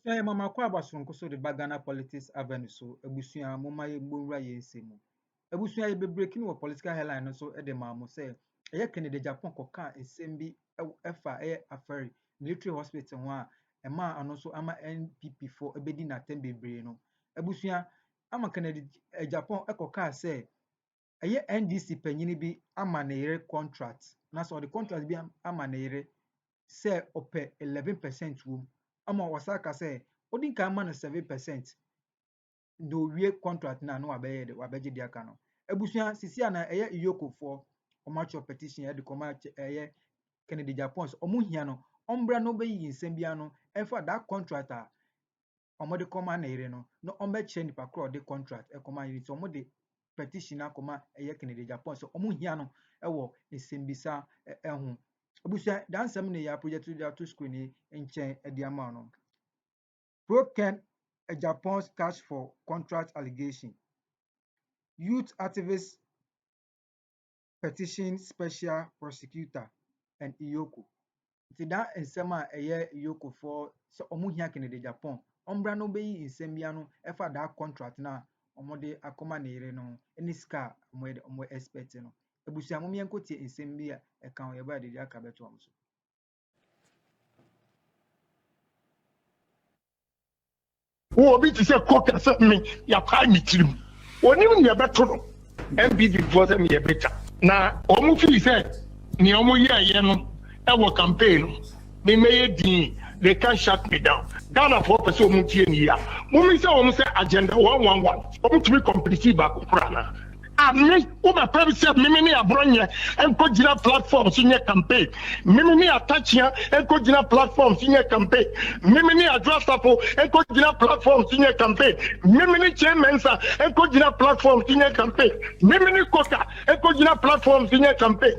Mama kwa abasonko so de Ghana politics avenue so ebusua mo maye gbonra ye nsemu. Ebusua ye be breaking wo political headline no so e de ma mo say eye Kennedy Japan koka ensem bi efa afari military hospital ho a ema ano so ama NPP for ebedi na tem bebre no. Ebusua ama Kennedy Japan ekoka say eye NDC panyini bi ama na yere contract na so the contract bi ama na yere say ope 11% wom ama wasaka say odin kan ma no 7% do wie contract na no abeye de wabeje di aka no ebusua sisi ana eye EOCO for omacho petition e de koma eye Kennedy Japan omu hia no ombra no beyi nsem bia no efa that contract a omode koma na ire no no ombe che nipa kro de contract e koma ire so omode petition akoma eye Kennedy Japan so omu hia no ewo nsembisa ho ebusua dansem ne ya project to screen nchen e di ama no broken Japan's cash for contract allegation. Youth activist petition special prosecutor and EOCO. That ensema eye EOCO for so omuhia Kennedy Japan. Ombra no be nsem bia no efa that contract na omode akoma na ire no any ska omo expect no. Ebusia mo mienko tie nsem bia e kan ye ba de aka beto am so. Obi ti say cock say me ya pa mi tirim oni me beto no MPD for them ye better na omu feel say ni omu ye no e wo campaign me meye din they can't shut me down Ghana for person omu tie ni ya mo mi say omu say agenda 111 omu to be complete ba ko kura na me o ma pray say me ni abronye enko gina platform sinye campaign me ni attach ya enko gina platform sinye campaign me ni address tapo enko gina platform sinye campaign me ni chairman sa enko gina platform sinye campaign me ni koka enko gina platform sinye campaign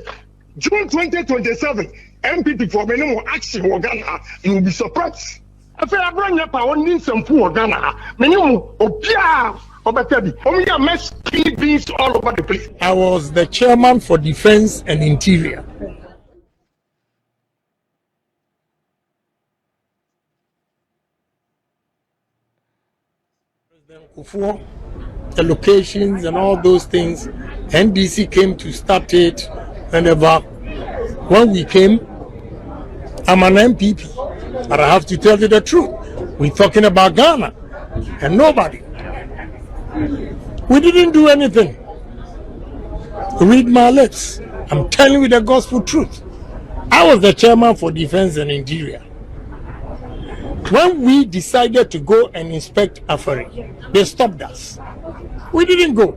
June 2027 MPP for me no action in Ghana you will be surprised afa abronye pa won nsem fu Ghana me ni mo obia all over the place. I was the chairman for Defense and Interior. President Kufuor, the locations and all those things, NDC came to start it, and when we came, I'm an MPP, but I have to tell you the truth. We're talking about Ghana, and nobody. We didn't do anything. Read my lips. I'm telling you the gospel truth. I was the chairman for Defense and Interior. When we decided to go and inspect Afari, they stopped us. We didn't go.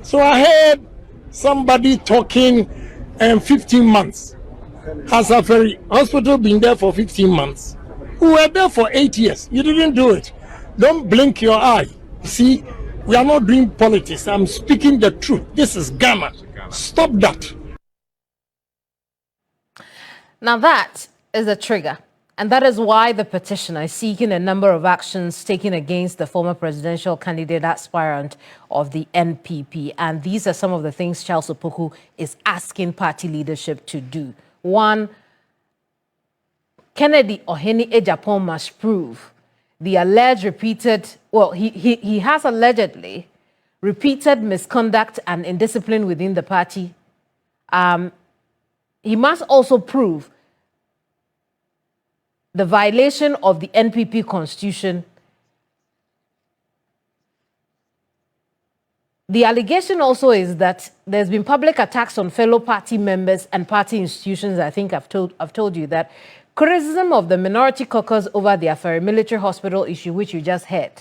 So I heard somebody talking 15 months. Has Afari hospital been there for 15 months? We were there for 8 years. You didn't do it. Don't blink your eye. See, we are not doing politics. I'm speaking the truth. This is Ghana. Stop that. Now that is a trigger. And that is why the petitioner is seeking a number of actions taken against the former presidential candidate aspirant of the NPP. And these are some of the things Charles Opoku is asking party leadership to do. One, Kennedy Agyapong must prove the alleged repeated, well, he has allegedly repeated misconduct and indiscipline within the party. He must also prove the violation of the NPP constitution. The allegation also is that there's been public attacks on fellow party members and party institutions. I think I've told you that. Criticism of the minority caucus over the Afari military hospital issue, which you just heard.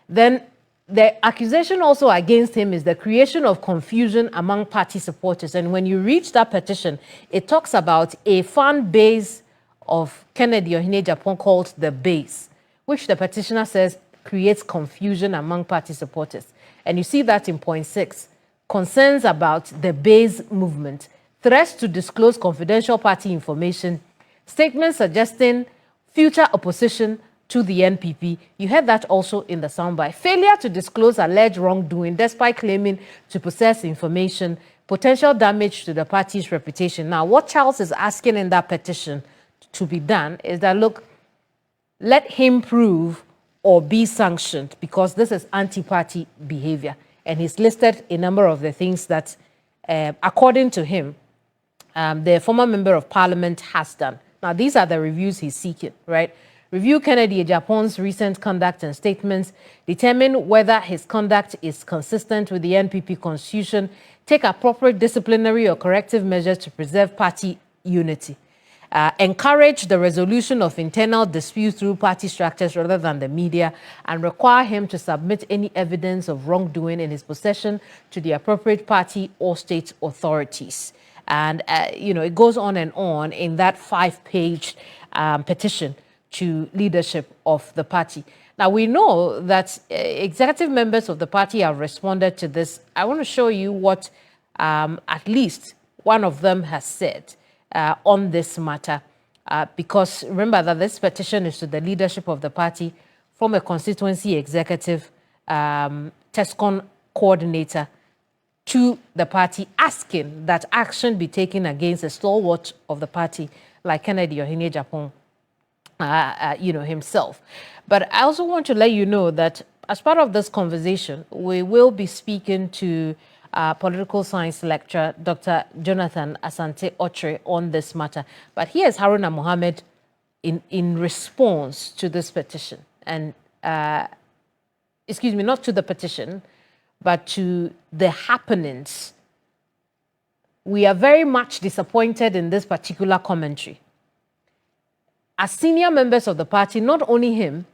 Then the accusation also against him is the creation of confusion among party supporters. And when you read that petition, it talks about a fan base of Kennedy Agyapong called the base, which the petitioner says creates confusion among party supporters. And you see that in point 6, concerns about the base movement, threats to disclose confidential party information, statements suggesting future opposition to the NPP. You heard that also in the soundbite. Failure to disclose alleged wrongdoing despite claiming to possess information, potential damage to the party's reputation. Now, what Charles is asking in that petition to be done is that, look, let him prove or be sanctioned because this is anti-party behavior. And he's listed a number of the things that, according to him, the former member of parliament has done. Now, these are the reviews he's seeking, right? Review Kennedy Agyapong's recent conduct and statements, determine whether his conduct is consistent with the NPP constitution, take appropriate disciplinary or corrective measures to preserve party unity, encourage the resolution of internal disputes through party structures rather than the media, and require him to submit any evidence of wrongdoing in his possession to the appropriate party or state authorities. And, it goes on and on in that 5-page petition to leadership of the party. Now, we know that executive members of the party have responded to this. I want to show you what at least one of them has said on this matter, because remember that this petition is to the leadership of the party from a constituency executive, TESCON coordinator, to the party, asking that action be taken against a stalwart of the party like Kennedy Agyapong, himself. But I also want to let you know that as part of this conversation, we will be speaking to political science lecturer Dr. Jonathan Asante-Otre on this matter. But here's Haruna Mohammed in response to this petition. And, excuse me, not to the petition, but to the happenings. We are very much disappointed in this particular commentary. As senior members of the party, not only him,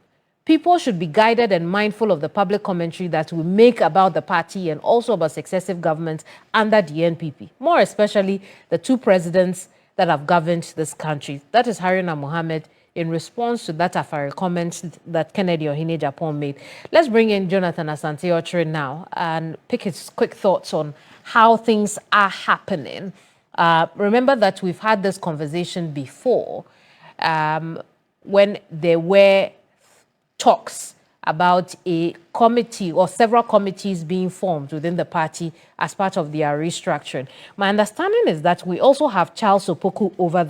people should be guided and mindful of the public commentary that we make about the party and also about successive governments under the NPP, more especially the two presidents that have governed this country. That is Haruna Mohammed in response to that Afari comment that Kennedy Agyapong made. Let's bring in Jonathan Asante-Otre now and pick his quick thoughts on how things are happening. Remember that we've had this conversation before when there were talks about a committee or several committees being formed within the party as part of their restructuring. My understanding is that we also have Charles Opoku over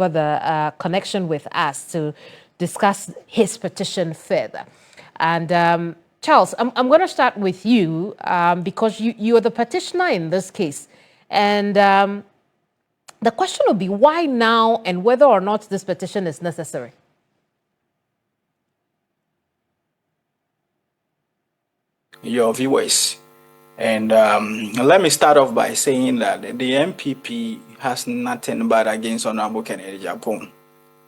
the connection with us to discuss his petition further. And Charles, I'm going to start with you because you are the petitioner in this case. And the question will be why now and whether or not this petition is necessary. Your viewers. And let me start off by saying that the MPP has nothing bad against Honorable Kennedy Agyapong.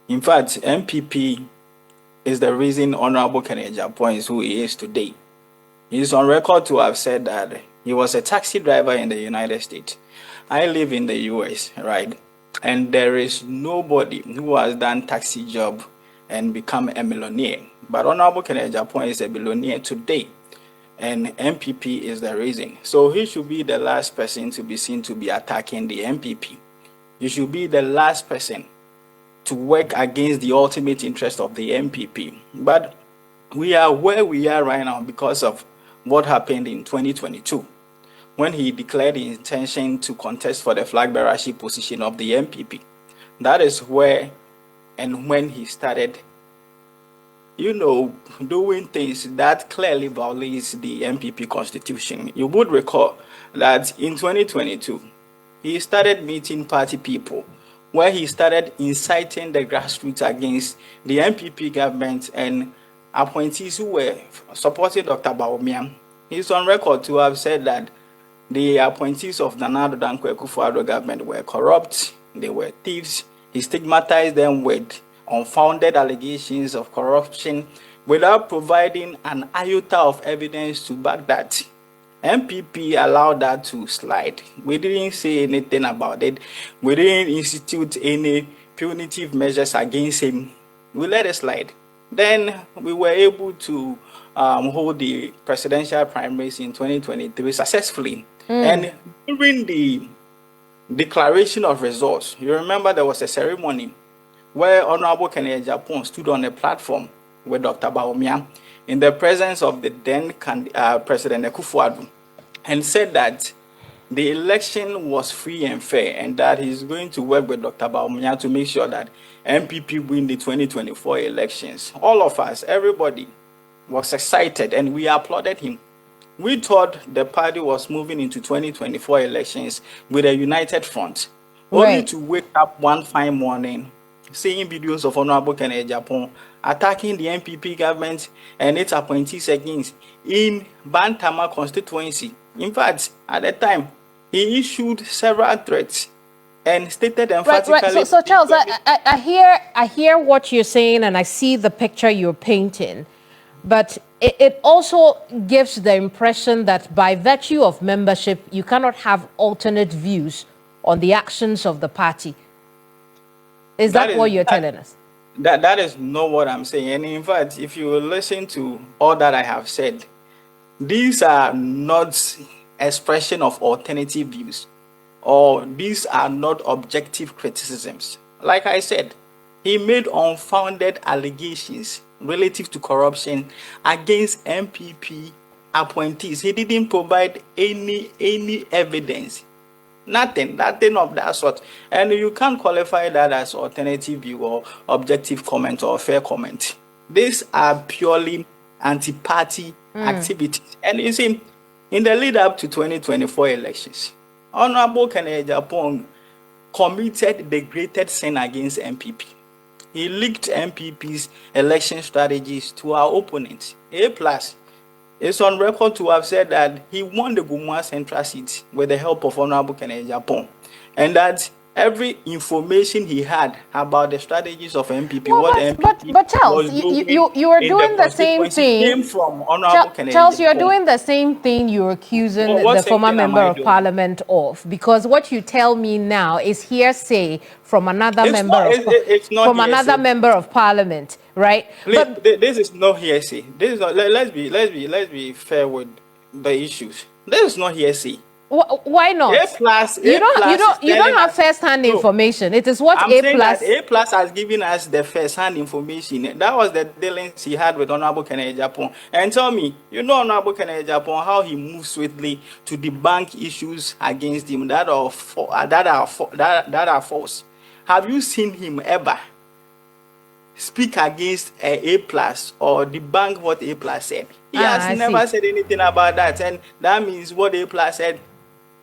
In fact, MPP is the reason Honorable Kennedy Agyapong is who he is today. He is on record to have said that he was a taxi driver in the United States. I live in the US, right? And there is nobody who has done taxi job and become a millionaire. But Honorable Kennedy Agyapong is a billionaire today. And MPP is the reason. So he should be the last person to be seen to be attacking the MPP. He should be the last person to work against the ultimate interest of the MPP. But we are where we are right now because of what happened in 2022, when he declared his intention to contest for the flag bearership position of the MPP. That is where and when he started doing things that clearly violates the MPP constitution. You would recall that in 2022, he started meeting party people, where he started inciting the grassroots against the MPP government and appointees who were supporting Dr. Bawumia. He's on record to have said that the appointees of the Nana Addo Dankwa Akufo-Addo government were corrupt, they were thieves. He stigmatized them with unfounded allegations of corruption without providing an iota of evidence to back that. MPP allowed that to slide. We didn't say anything about it. We didn't institute any punitive measures against him. We let it slide. Then we were able to hold the presidential primaries in 2023 successfully. And during the declaration of results, you remember there was a ceremony where Honorable Kennedy Agyapong stood on a platform with Dr. Bawumia in the presence of the then President Akufo-Addo and said that the election was free and fair and that he's going to work with Dr. Bawumia to make sure that MPP win the 2024 elections. All of us, everybody, was excited and we applauded him. We thought the party was moving into 2024 elections with a united front, only to wake up one fine morning, seeing videos of Honorable Kenneth Agyapong attacking the MPP government and its appointees against in Bantama constituency. In fact, at the time, he issued several threats and stated emphatically. Right. So Charles, I hear what you're saying, and I see the picture you're painting, but it also gives the impression that by virtue of membership, you cannot have alternate views on the actions of the party. Is that what you're telling us? That is not what I'm saying. And in fact, if you listen to all that I have said, these are not expression of alternative views, or these are not objective criticisms. Like I said, he made unfounded allegations relative to corruption against MPP appointees. He didn't provide any evidence. Nothing of that sort. And you can't qualify that as alternative view or objective comment or fair comment. These are purely anti-party activities. And you see, in the lead up to 2024 elections, Honorable Kenneth Agyapong committed the greatest sin against MPP. He leaked MPP's election strategies to our opponents. A+ is on record to have said that he won the Gumua Central seat with the help of Honorable Kenneth Agyapong, and that every information he had about the strategies of MPP, but Charles, you are doing the same thing. Came from Honorable Kenneth Charles, Agyapong. you're doing the same thing you're accusing the former member of parliament of, because what you tell me now is hearsay from another another member of parliament, right? Please, but this is not hearsay. This is not. Let's be fair with the issues. This is not hearsay. Why not? You don't have first-hand information. It is what A+ has given us the first-hand information. That was the dealings he had with Honorable Kenneth Agyapong. And tell me, Honorable Kenneth Agyapong, how he moves swiftly to debunk issues against him that are false. Have you seen him ever speak against A+ or debunk what A+ said? He has never said anything about that, and that means what A+ said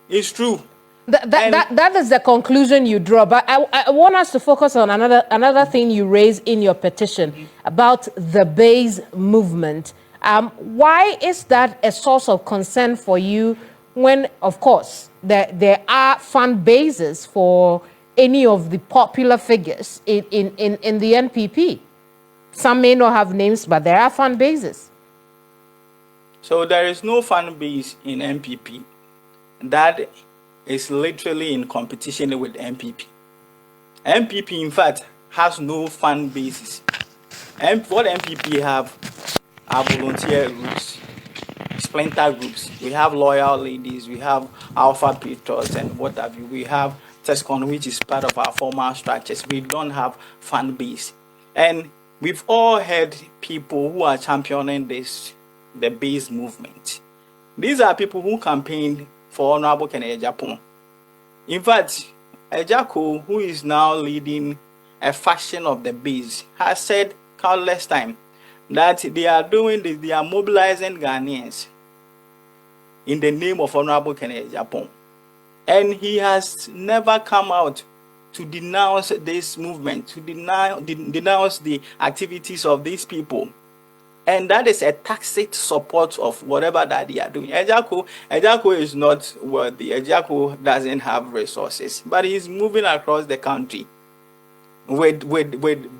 is true. That is the conclusion you draw. But I want us to focus on another thing you raise in your petition about the base movement. Why is that a source of concern for you when, of course, there are fan bases for any of the popular figures in the NPP? Some may not have names, but there are fan bases. So there is no fan base in NPP that is literally in competition with MPP. MPP, in fact, has no fan bases. And what MPP have are volunteer groups, splinter groups. We have loyal ladies, we have Alpha Patriots, and what have you. We have TESCON, which is part of our formal structures. We don't have fan base. And we've all heard people who are championing the base movement. These are people who campaigned for Honorable Kenneth Agyapong. In fact, EOCO, who is now leading a faction of the base, has said countless times that they are doing this, they are mobilizing Ghanaians in the name of Honorable Kenneth Agyapong. And he has never come out to denounce this movement, to denounce the activities of these people. And that is a tacit support of whatever that they are doing. EOCO is not worthy. EOCO doesn't have resources, but he's moving across the country with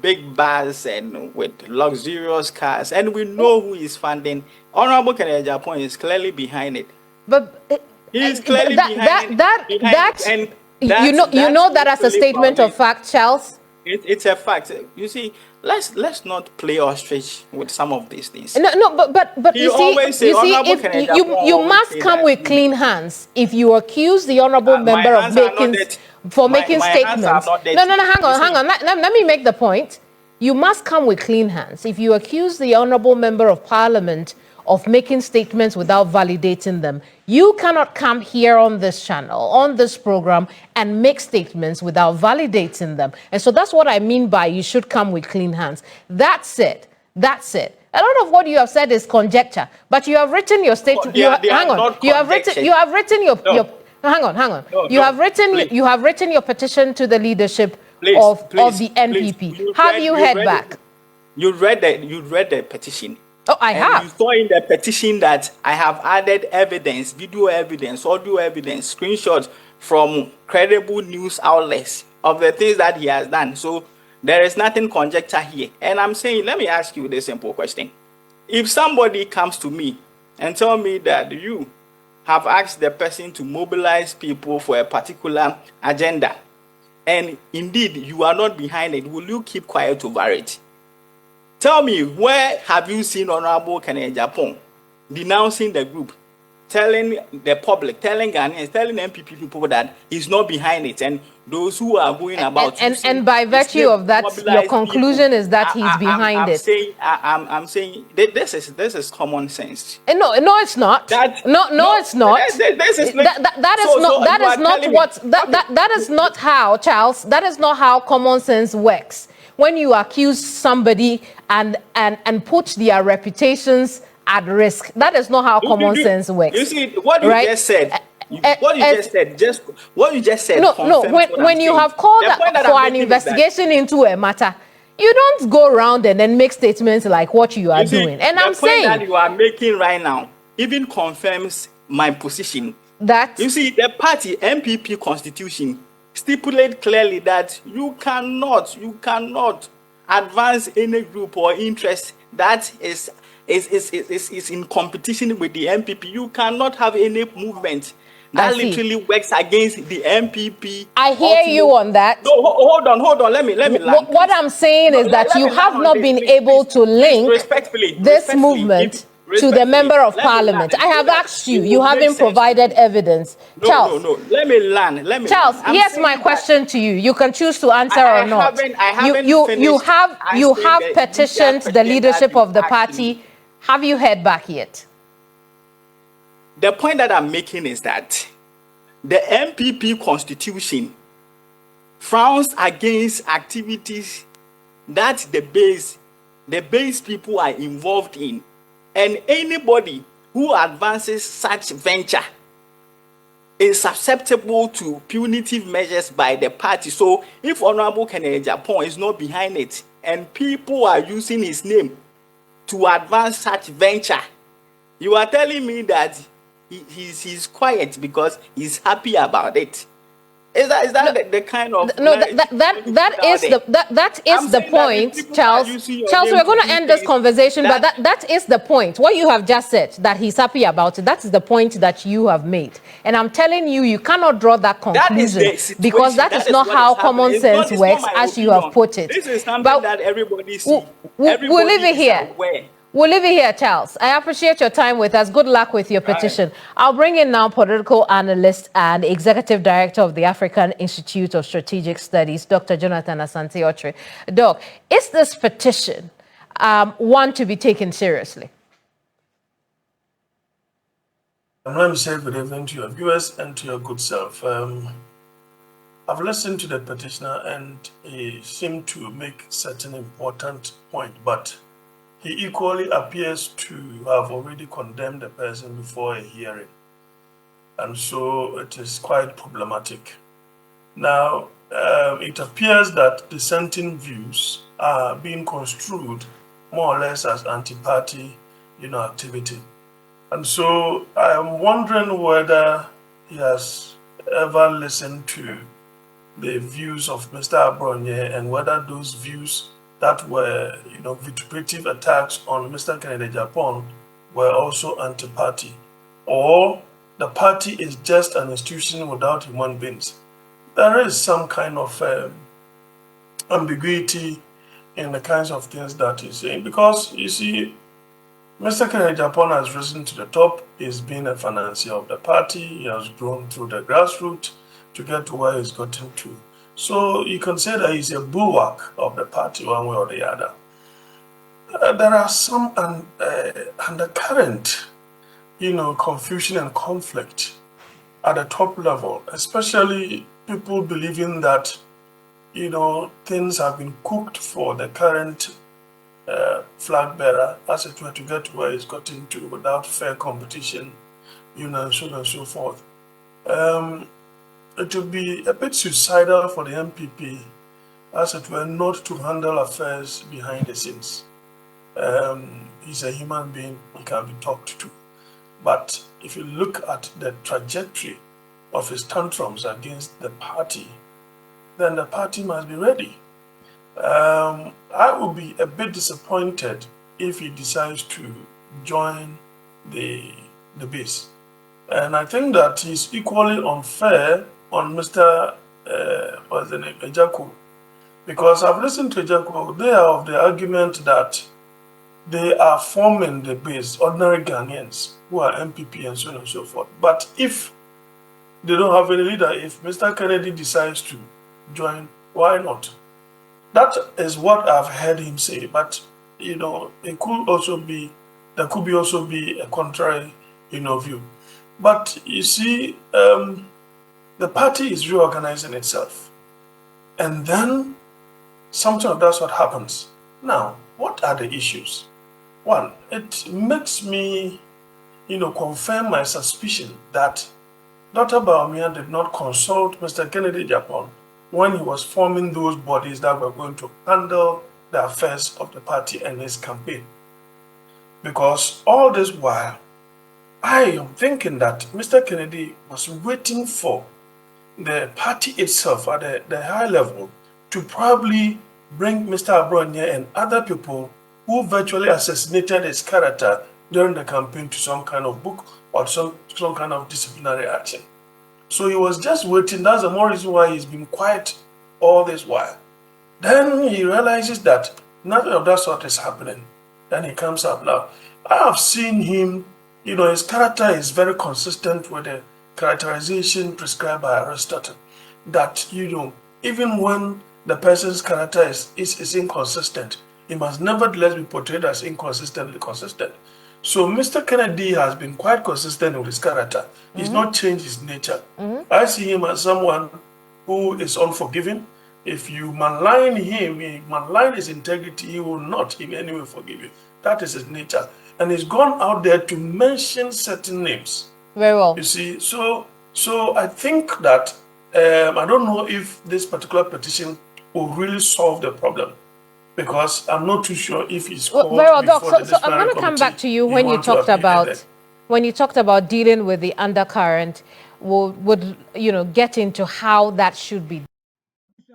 big bars and with luxurious cars, and we know who is funding. Honorable Kenneth Agyapong is clearly behind it. But he is clearly behind it. You know that as a statement of fact, Charles. It's a fact. You see, let's not play ostrich with some of these things. No, but you see, if you must come with clean hands. If you accuse the honorable member of making statements. No, hang on. Let me make the point. You must come with clean hands. If you accuse the honorable member of parliament of making statements without validating them, you cannot come here on this channel, on this program, and make statements without validating them. And so that's what I mean by you should come with clean hands. That's it. A lot of what you have said is conjecture, but you have written your statement. You have written your hang on. You have written your petition to the leadership of the NPP. Have you heard back? You read the petition. Oh, I have. You saw in the petition that I have added evidence, video evidence, audio evidence, screenshots from credible news outlets of the things that he has done. So there is nothing conjecture here. And I'm saying, let me ask you this simple question. If somebody comes to me and tell me that you have asked the person to mobilize people for a particular agenda, and indeed you are not behind it, will you keep quiet over it? Tell me, where have you seen Honorable Kenneth Agyapong denouncing the group, telling the public, telling Ghanaians, telling MPP people that he's not behind it, and those who are going about and by virtue of that, your conclusion is that he's behind it. I'm saying this is common sense. No, it's not. It's not. That is not how, Charles. That is not how common sense works. When you accuse somebody and put their reputations at risk, that is not how common sense works. You see what you just said. What you just said. No. When you have called for an investigation into a matter, you don't go around and then make statements like what you are doing. And I'm saying the point that you are making right now even confirms my position. That you see, the party MPP constitution stipulate clearly that you cannot advance any group or interest that is in competition with the MPP. You cannot have any movement that literally works against the MPP. I hear you on that. No, hold on. Let me land. What I'm saying is that you have not been able to link this movement to the member of parliament. I have asked you. You haven't provided evidence. Charles. No. Let me land. Charles, here's my question to you. You can choose to answer or not. You have petitioned the leadership of the party. Have you heard back yet? The point that I'm making is that the MPP constitution frowns against activities that the base people are involved in. And anybody who advances such venture is susceptible to punitive measures by the party. So if Honorable Kenneth Agyapong is not behind it and people are using his name to advance such venture, you are telling me that he's quiet because he's happy about it. Is that the kind of that is the point, Charles. Charles, we're going to end this conversation, but that is the point. What you have just said, that he's happy about it, that's the point that you have made. And I'm telling you, you cannot draw that conclusion because that is not how common sense works, as you have put it. This is something that everybody sees. We'll leave it here. We'll leave it here, Charles. I appreciate your time with us. Good luck with your petition. I'll bring in now political analyst and executive director of the African Institute of Strategic Studies, Dr. Jonathan Asante-Otre. Doc, is this petition one to be taken seriously? I'm going to say good evening to your viewers and to your good self. I've listened to the petitioner and he seemed to make certain important point, but he equally appears to have already condemned the person before a hearing. And so it is quite problematic. Now, it appears that dissenting views are being construed more or less as anti-party, activity. And so I am wondering whether he has ever listened to the views of Mr. Abronye and whether those views that were, vituperative attacks on Mr. Kenneth Agyapong were also anti-party, or the party is just an institution without human beings. There is some kind of ambiguity in the kinds of things that he's saying, because you see, Mr. Kenneth Agyapong has risen to the top. He's been a financier of the party. He has grown through the grassroots to get to where he's gotten to. So you can say that he's a bulwark of the party one way or the other. There are some undercurrent, confusion and conflict at the top level, especially people believing that, things have been cooked for the current flag bearer, as it were, to get to where he's gotten to without fair competition, and so on and so forth. It would be a bit suicidal for the MPP, as it were, not to handle affairs behind the scenes. He's a human being, he can be talked to. But if you look at the trajectory of his tantrums against the party, then the party must be ready. I would be a bit disappointed if he decides to join the base. And I think that he's equally unfair on Mr. Agyapong, because I've listened to Agyapong. They are of the argument that they are forming the base, ordinary Ghanaians who are MPP and so on and so forth. But if they don't have any leader, if Mr. Kennedy decides to join, why not? That is what I've heard him say. But it could also be, there could be also be a contrary view. But you see, the party is reorganizing itself, and then something of that sort happens. Now, what are the issues? One, it makes me, confirm my suspicion that Dr. Bawumia did not consult Mr. Kennedy Agyapong when he was forming those bodies that were going to handle the affairs of the party and his campaign. Because all this while, I am thinking that Mr. Kennedy was waiting for the party itself at the high level to probably bring Mr. Abronya and other people who virtually assassinated his character during the campaign to some kind of book or some kind of disciplinary action. So he was just waiting. That's the more reason why he's been quiet all this while. Then he realizes that nothing of that sort is happening. Then he comes up now. I have seen him, his character is very consistent with the characterization prescribed by Aristotle. That, even when the person's character is inconsistent, he must nevertheless be portrayed as inconsistently consistent. So Mr. Kennedy has been quite consistent with his character. He's not changed his nature. I see him as someone who is unforgiving. If you malign him, malign his integrity, he will not in any way forgive you. That is his nature. And he's gone out there to mention certain names. Very well. You see, so I think that, I don't know if this particular petition will really solve the problem, because I'm not too sure if it's called very well, Doc. before the So I'm going to come back to you when you talked about dealing with the undercurrent. Would get into how that should be.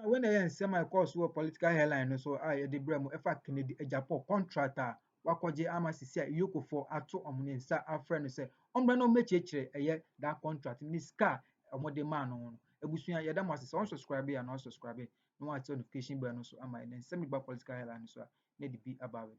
When I say my course was political headline, so I the bremo efa Kennedy Agyapong contractor wakoje amasisi EOCO for ato omunensa afre no say ombre no mechechere eye that contract ni ska omode man no ebusua yeda mo asese on subscribe ya no subscribe no want notification bell no so am I then send me back political headline so na dey be about it.